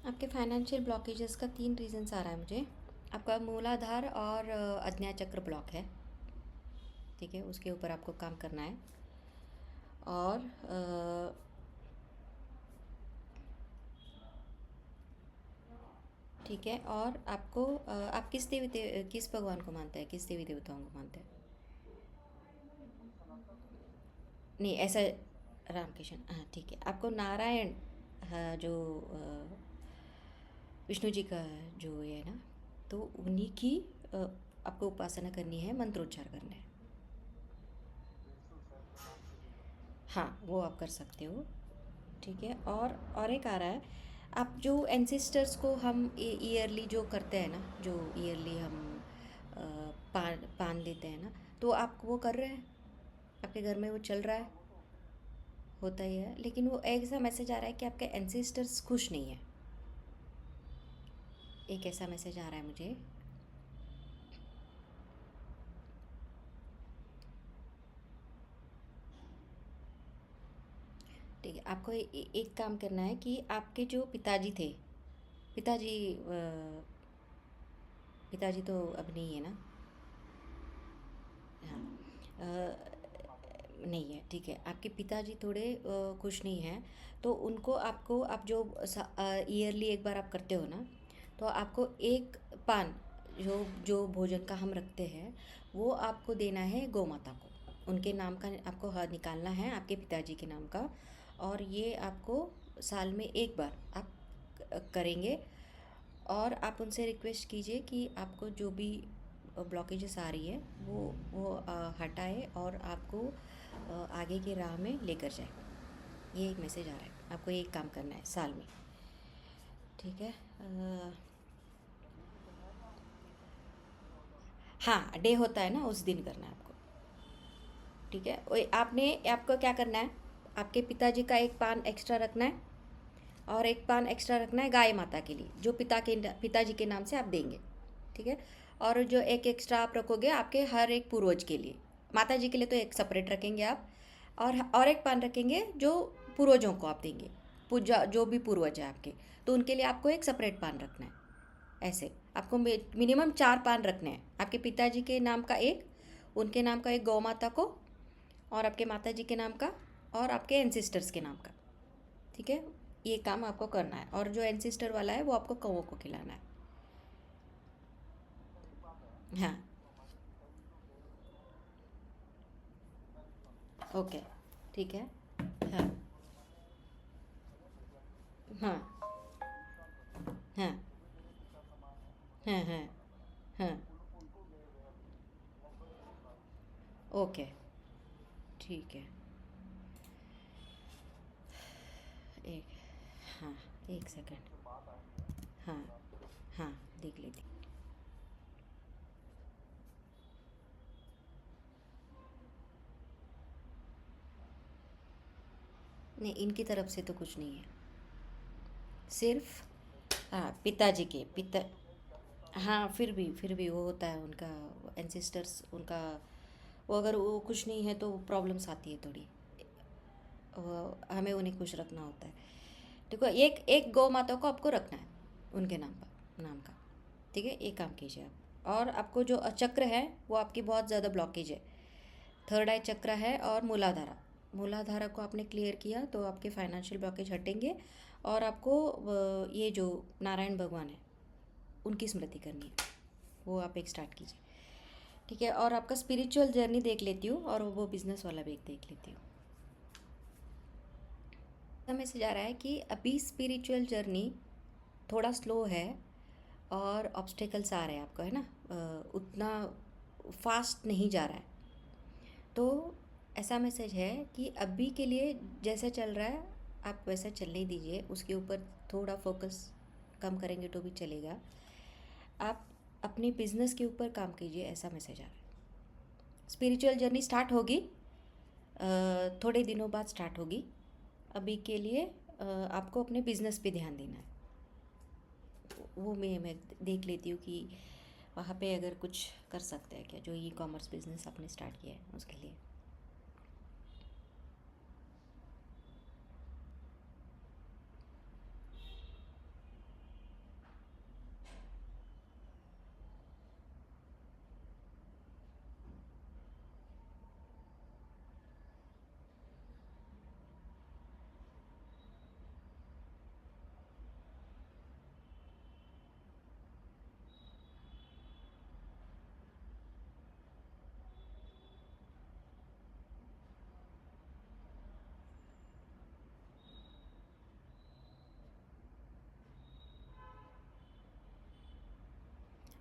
आपके financial blockages का 3 reasons आ रहा है मुझे। आपका मूलाधार और आज्ञा चक्र ब्लॉक है, ठीक है, उसके ऊपर आपको काम करना है। और ठीक है, और आपको आप किस भगवान को मानते हैं, किस देवी देवताओं को मानते हैं? नहीं ऐसा, रामकृष्ण, हाँ ठीक है। आपको नारायण, हाँ, जो विष्णु जी का जो ये है ना, तो उन्हीं की आपको उपासना करनी है, मंत्रोच्चार करना है। हाँ वो आप कर सकते हो, ठीक है। और एक आ रहा है, आप जो एंसेस्टर्स को हम ईयरली जो करते हैं ना, जो ईयरली हम पान देते हैं ना, तो आप वो कर रहे हैं, आपके घर में वो चल रहा है, होता ही है। लेकिन वो एक ऐसा मैसेज आ रहा है कि आपके एंसेस्टर्स खुश नहीं है, एक ऐसा मैसेज आ रहा है मुझे। ठीक है, आपको एक काम करना है कि आपके जो पिताजी थे, पिताजी पिताजी तो अब नहीं है ना? हाँ, नहीं है, ठीक है। आपके पिताजी थोड़े खुश नहीं हैं, तो उनको आपको, आप जो ईयरली एक बार आप करते हो ना, तो आपको एक पान, जो जो भोजन का हम रखते हैं, वो आपको देना है गौ माता को। उनके नाम का आपको निकालना है, आपके पिताजी के नाम का। और ये आपको साल में एक बार आप करेंगे। और आप उनसे रिक्वेस्ट कीजिए कि आपको जो भी ब्लॉकेजेस आ रही है वो हटाए और आपको आगे की राह में लेकर जाए। ये एक मैसेज आ रहा है, आपको ये एक काम करना है साल में, ठीक है। हाँ डे होता है ना, उस दिन करना है आपको, ठीक है। आपने आपको क्या करना है, आपके पिताजी का एक पान एक्स्ट्रा रखना है, और एक पान एक्स्ट्रा रखना है गाय माता के लिए, जो पिताजी के नाम से आप देंगे, ठीक है। और जो एक एक्स्ट्रा आप रखोगे आपके हर एक पूर्वज के लिए, माता जी के लिए तो एक सेपरेट रखेंगे आप, और एक पान रखेंगे जो पूर्वजों को आप देंगे, पूजा जो भी पूर्वज है आपके, तो उनके लिए आपको एक सेपरेट पान रखना है। ऐसे आपको मिनिमम 4 पान रखने हैं, आपके पिताजी के नाम का एक, उनके नाम का एक गौ माता को, और आपके माता जी के नाम का, और आपके एंसिस्टर्स के नाम का, ठीक है। ये काम आपको करना है, और जो एंसिस्टर वाला है वो आपको कौवों को खिलाना है। हाँ, ओके, ठीक है। हाँ हाँ हाँ हाँ हाँ हाँ, ओके, ठीक है। एक, हाँ, एक सेकंड। हाँ हाँ, देख लेती। नहीं, इनकी तरफ से तो कुछ नहीं है, सिर्फ हाँ पिताजी के पिता, हाँ फिर भी वो होता है उनका, एंसिस्टर्स उनका, वो अगर वो खुश नहीं है तो प्रॉब्लम्स आती है थोड़ी, हमें उन्हें खुश रखना होता है। देखो, एक एक गौ माता को आपको रखना है उनके नाम का, ठीक है। एक काम कीजिए आप, और आपको जो चक्र है वो आपकी बहुत ज़्यादा ब्लॉकेज है, थर्ड आई चक्र है और मूलाधारा, मूलाधारा को आपने क्लियर किया तो आपके फाइनेंशियल ब्लॉकेज हटेंगे। और आपको ये जो नारायण भगवान है उनकी स्मृति करनी है, वो आप एक स्टार्ट कीजिए, ठीक है। और आपका स्पिरिचुअल जर्नी देख लेती हूँ, और वो बिज़नेस वाला भी एक देख लेती हूँ। मैसेज आ रहा है कि अभी स्पिरिचुअल जर्नी थोड़ा स्लो है, और ऑब्स्टेकल्स आ रहे हैं आपको, है ना, उतना फास्ट नहीं जा रहा है। तो ऐसा मैसेज है कि अभी के लिए जैसे चल रहा है आप वैसा चलने ही दीजिए, उसके ऊपर थोड़ा फोकस कम करेंगे तो भी चलेगा। आप अपनी बिजनेस के ऊपर काम कीजिए, ऐसा मैसेज आ रहा है। स्पिरिचुअल जर्नी स्टार्ट होगी, थोड़े दिनों बाद स्टार्ट होगी। अभी के लिए आपको अपने बिजनेस पे ध्यान देना है। वो मैं देख लेती हूँ कि वहाँ पे अगर कुछ कर सकते हैं क्या, जो ई कॉमर्स बिजनेस आपने स्टार्ट किया है उसके लिए।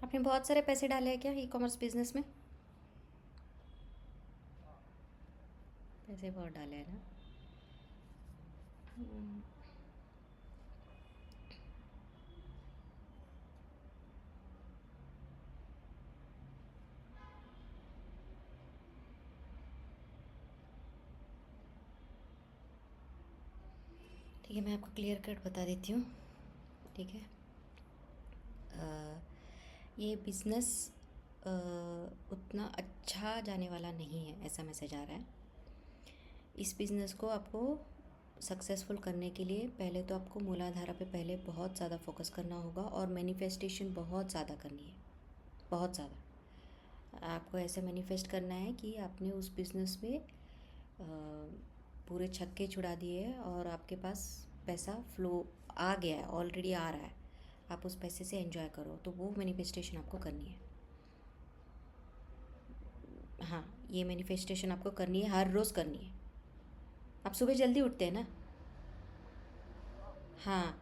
आपने बहुत सारे पैसे डाले हैं क्या ई कॉमर्स बिजनेस में? पैसे बहुत डाले हैं ना। हम्म, ठीक है, मैं आपको क्लियर कट बता देती हूँ। ठीक है, ये बिज़नेस उतना अच्छा जाने वाला नहीं है, ऐसा मैसेज आ रहा है। इस बिज़नेस को आपको सक्सेसफुल करने के लिए पहले तो आपको मूलाधारा पे पहले बहुत ज़्यादा फोकस करना होगा और मैनिफेस्टेशन बहुत ज़्यादा करनी है, बहुत ज़्यादा। आपको ऐसे मैनिफेस्ट करना है कि आपने उस बिज़नेस में पूरे छक्के छुड़ा दिए हैं और आपके पास पैसा फ्लो आ गया है, ऑलरेडी आ रहा है, आप उस पैसे से एंजॉय करो। तो वो मैनिफेस्टेशन आपको करनी है। हाँ, ये मैनिफेस्टेशन आपको करनी है, हर रोज़ करनी है। आप सुबह जल्दी उठते हैं ना? हाँ,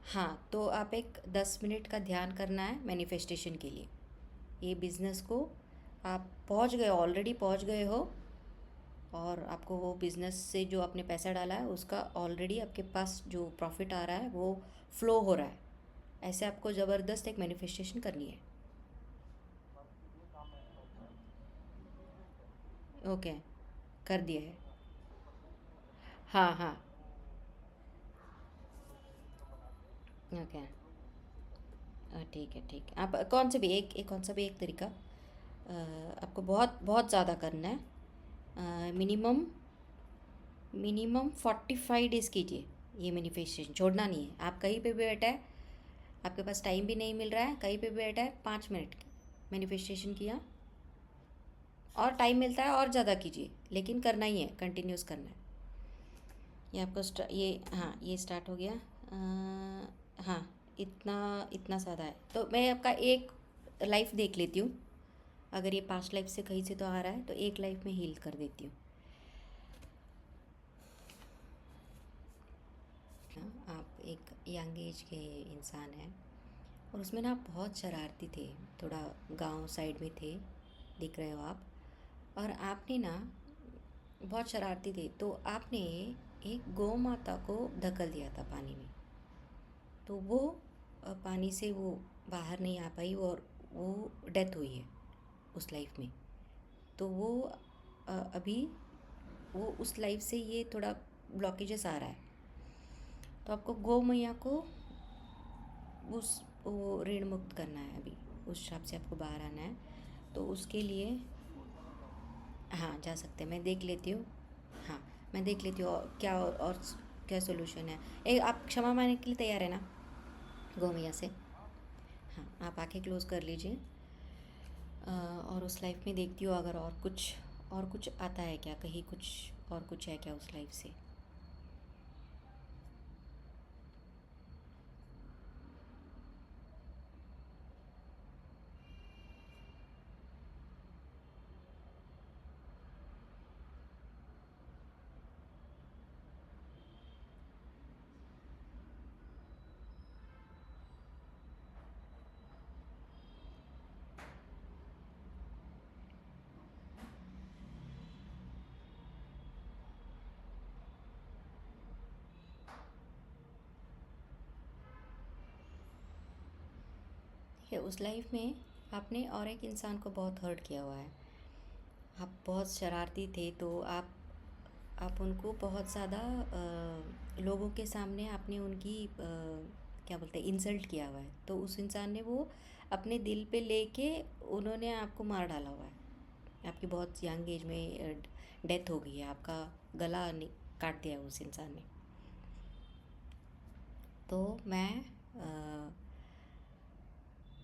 हाँ, तो आप एक 10 मिनट का ध्यान करना है मैनिफेस्टेशन के लिए। ये बिज़नेस को आप पहुंच गए, ऑलरेडी पहुंच गए हो, और आपको वो बिज़नेस से जो आपने पैसा डाला है उसका ऑलरेडी आपके पास जो प्रॉफिट आ रहा है वो फ्लो हो रहा है। ऐसे आपको ज़बरदस्त एक मैनिफेस्टेशन करनी है। ओके, कर दिया है। हाँ, हाँ। ओके, ठीक है, ठीक है। आप कौन से भी एक कौन सा भी एक तरीका, आपको बहुत बहुत ज़्यादा करना है। मिनिमम मिनिमम 45 डेज़ कीजिए। ये मैनिफेस्टेशन छोड़ना नहीं है। आप कहीं पे भी बैठा है, आपके पास टाइम भी नहीं मिल रहा है, कहीं पे भी बैठा है, 5 मिनट मैनिफेस्टेशन किया, और टाइम मिलता है और ज़्यादा कीजिए, लेकिन करना ही है, कंटिन्यूस करना है। ये आपको ये, हाँ, ये स्टार्ट हो गया। हाँ, इतना इतना ज़्यादा है तो मैं आपका एक लाइफ देख लेती हूँ। अगर ये पास्ट लाइफ से कहीं से तो आ रहा है तो एक लाइफ में हील कर देती हूँ। आप एक यंग एज के इंसान हैं, और उसमें ना आप बहुत शरारती थे, थोड़ा गांव साइड में थे, दिख रहे हो आप। और आपने ना बहुत शरारती थे, तो आपने एक गौ माता को धकेल दिया था पानी में। तो वो पानी से वो बाहर नहीं आ पाई, और वो डेथ हुई है उस लाइफ में। तो वो अभी वो उस लाइफ से ये थोड़ा ब्लॉकेजेस आ रहा है। तो आपको गौ मैया को उस वो ऋण मुक्त करना है अभी, उस श्राप से आपको बाहर आना है। तो उसके लिए, हाँ, जा सकते हैं, मैं देख लेती हूँ। हाँ, मैं देख लेती हूँ और क्या सोल्यूशन है। आप क्षमा मांगने के लिए तैयार है ना गौ मैया से? हाँ, आप आंखें क्लोज कर लीजिए। और उस लाइफ में देखती हूँ अगर और कुछ आता है क्या, कहीं कुछ और कुछ है क्या उस लाइफ से। ठीक है, उस लाइफ में आपने और एक इंसान को बहुत हर्ट किया हुआ है। आप बहुत शरारती थे, तो आप उनको बहुत ज़्यादा लोगों के सामने आपने उनकी क्या बोलते हैं, इंसल्ट किया हुआ है। तो उस इंसान ने वो अपने दिल पे लेके उन्होंने आपको मार डाला हुआ है। आपकी बहुत यंग एज में डेथ हो गई है, आपका गला काट दिया है उस इंसान ने। तो मैं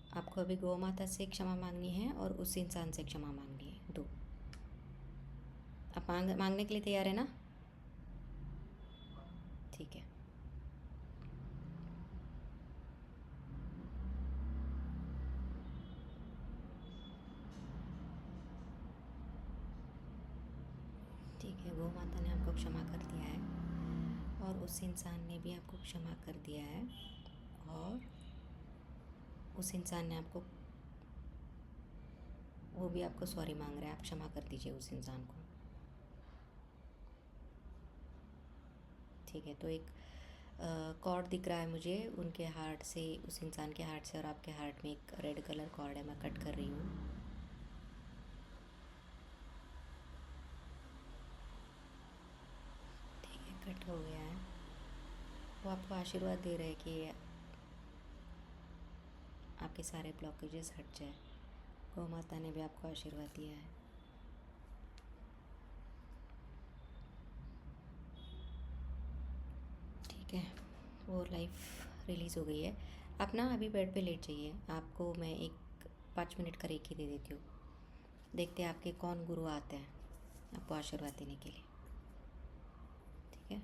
आपको अभी गौ माता से क्षमा मांगनी है और उस इंसान से क्षमा मांगनी है, दो। आप मांगने के लिए तैयार है ना? ठीक है। ठीक है, गौ माता ने आपको क्षमा कर दिया है, और उस इंसान ने भी आपको क्षमा कर दिया है, और उस इंसान ने आपको वो भी आपको सॉरी मांग रहा है, आप क्षमा कर दीजिए उस इंसान को। ठीक है, तो एक कॉर्ड दिख रहा है मुझे उनके हार्ट से, उस इंसान के हार्ट से और आपके हार्ट में एक रेड कलर कॉर्ड है, मैं कट कर रही हूँ। ठीक है, कट हो गया है। वो आपको आशीर्वाद दे रहे हैं कि आपके सारे ब्लॉकेजेस हट जाए। गौ माता ने भी आपको आशीर्वाद दिया है। ठीक है, वो लाइफ रिलीज़ हो गई है। आप ना अभी बेड पे लेट जाइए, आपको मैं एक 5 मिनट का रेकी दे देती हूँ। देखते हैं आपके कौन गुरु आते हैं आपको आशीर्वाद देने के लिए। ठीक है,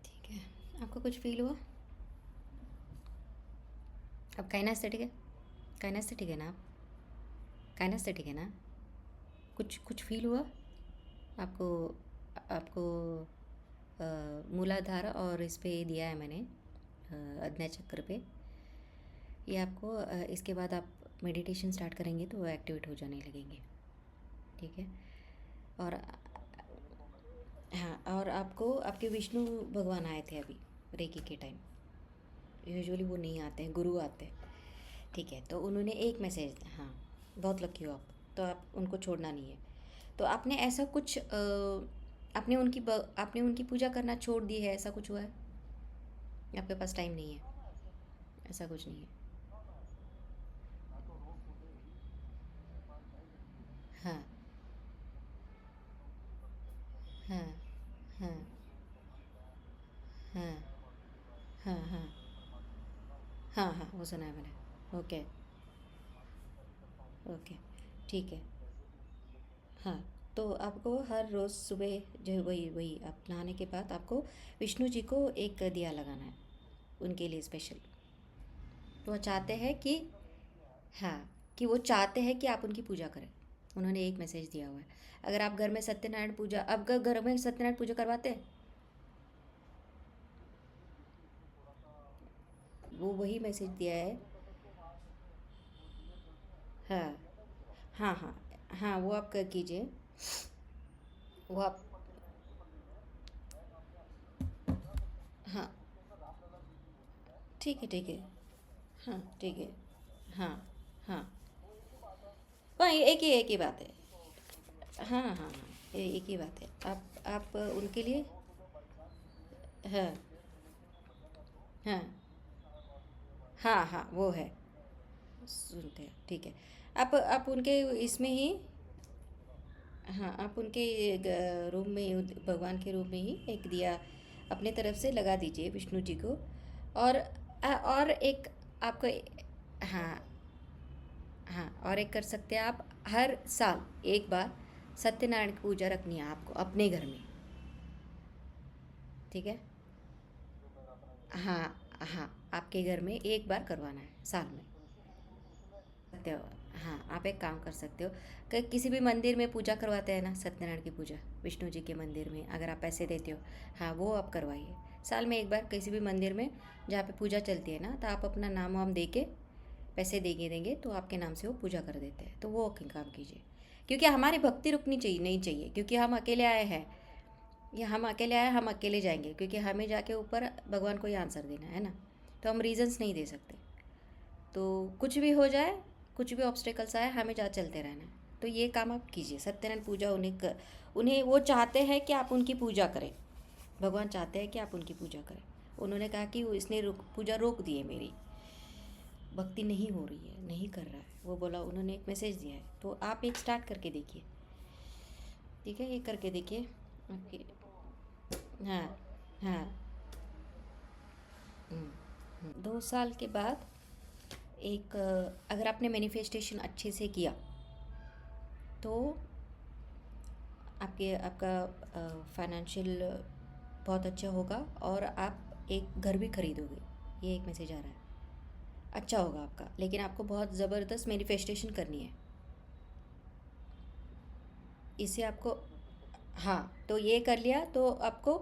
ठीक है। आपको कुछ फील हुआ? अब काइनेस्थेटिक है, काइनेस्थेटिक है ना आप? काइनेस्थेटिक है ना? कुछ कुछ फील हुआ आपको? आपको मूलाधार और इस पे दिया है मैंने, आज्ञा चक्र पे। ये आपको इसके बाद आप मेडिटेशन स्टार्ट करेंगे तो वो एक्टिवेट हो जाने लगेंगे। ठीक है, और हाँ, और आपको आपके विष्णु भगवान आए थे अभी रेकी के टाइम। यूजुअली वो नहीं आते हैं, गुरु आते हैं। ठीक है, तो उन्होंने एक मैसेज, हाँ, बहुत लकी हो आप, तो आप उनको छोड़ना नहीं है। तो आपने ऐसा कुछ आपने उनकी पूजा करना छोड़ दी है, ऐसा कुछ हुआ है? आपके पास टाइम नहीं है? ऐसा कुछ नहीं है? हाँ, हाँ, हाँ, हाँ, हाँ, हाँ, हाँ, हाँ, वो सुना है मैंने। ओके, ओके, ठीक है। हाँ, तो आपको हर रोज़ सुबह जो वही वही आप नहाने के बाद आपको विष्णु जी को एक दिया लगाना है, उनके लिए स्पेशल। तो वो चाहते हैं कि, हाँ, कि वो चाहते हैं कि आप उनकी पूजा करें। उन्होंने एक मैसेज दिया हुआ है। अगर आप घर में सत्यनारायण पूजा, अब घर में सत्यनारायण पूजा करवाते हैं, वो वही मैसेज दिया है। हाँ, हाँ, हाँ, हाँ, वो आप कीजिए। वो आप, हाँ, ठीक है, ठीक है, हाँ, ठीक है, हाँ, हाँ, वही एक ही बात है। हाँ, हाँ, हाँ, ये एक ही बात है। आप उनके लिए, हाँ, हाँ, हाँ, हाँ, वो है, सुनते हैं, ठीक है। आप उनके इसमें ही, हाँ, आप उनके रूम में भगवान के रूम में ही एक दिया अपने तरफ से लगा दीजिए विष्णु जी को। और और एक आपको, हाँ, हाँ, और एक कर सकते हैं आप, हर साल एक बार सत्यनारायण की पूजा रखनी है आपको अपने घर में। ठीक है। हाँ। हाँ, आपके घर में एक बार करवाना है साल में। सकते हो। हाँ, आप एक काम कर सकते हो कि किसी भी मंदिर में पूजा करवाते हैं ना, सत्यनारायण की पूजा विष्णु जी के मंदिर में, अगर आप पैसे देते हो, हाँ वो आप करवाइए। साल में एक बार किसी भी मंदिर में जहाँ पे पूजा चलती है ना, तो आप अपना नाम वाम दे के पैसे देंगे देंगे तो आपके नाम से वो पूजा कर देते हैं, तो वो काम कीजिए। क्योंकि हमारी भक्ति रुकनी चाहिए नहीं चाहिए, क्योंकि हम अकेले आए हैं। ये हम अकेले आए, हम अकेले जाएंगे, क्योंकि हमें जाके ऊपर भगवान को ही आंसर देना है ना। तो हम रीजंस नहीं दे सकते। तो कुछ भी हो जाए, कुछ भी ऑब्स्टेकल्स आए, हमें जा चलते रहना है। तो ये काम आप कीजिए। सत्यनारायण पूजा उन्हें वो चाहते हैं कि आप उनकी पूजा करें। भगवान चाहते हैं कि आप उनकी पूजा करें। उन्होंने कहा कि वो इसने पूजा रोक दी है, मेरी भक्ति नहीं हो रही है, नहीं कर रहा है, वो बोला, उन्होंने एक मैसेज दिया है। तो आप एक स्टार्ट करके देखिए। ठीक है, ये करके देखिए आपकी। हाँ। हाँ। 2 साल के बाद एक अगर आपने मैनिफेस्टेशन अच्छे से किया तो आपका फाइनेंशियल बहुत अच्छा होगा, और आप एक घर भी खरीदोगे। ये एक मैसेज आ रहा है। अच्छा होगा आपका, लेकिन आपको बहुत ज़बरदस्त मैनिफेस्टेशन करनी है। इससे आपको, हाँ, तो ये कर लिया तो आपको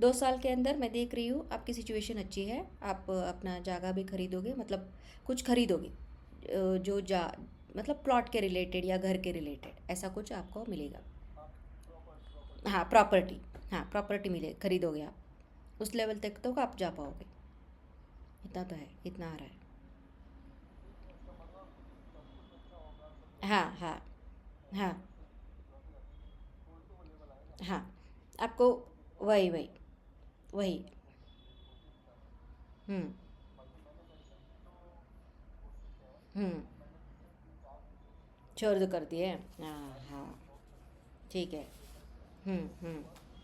2 साल के अंदर मैं देख रही हूँ आपकी सिचुएशन अच्छी है। आप अपना जगह भी खरीदोगे, मतलब कुछ खरीदोगे, जो जा मतलब प्लॉट के रिलेटेड या घर के रिलेटेड ऐसा कुछ आपको मिलेगा। हाँ, प्रॉपर्टी। हाँ, प्रॉपर्टी मिले, खरीदोगे आप। उस लेवल तक तो आप जा पाओगे। इतना तो है, इतना आ रहा है। हाँ। हाँ। हाँ। हाँ, आपको वही वही वही। हम्म। हम्म। छोड़ दो कर दिए। हाँ। हाँ। ठीक है। हम्म।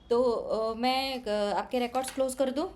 तो मैं आपके रिकॉर्ड्स क्लोज कर दूँ?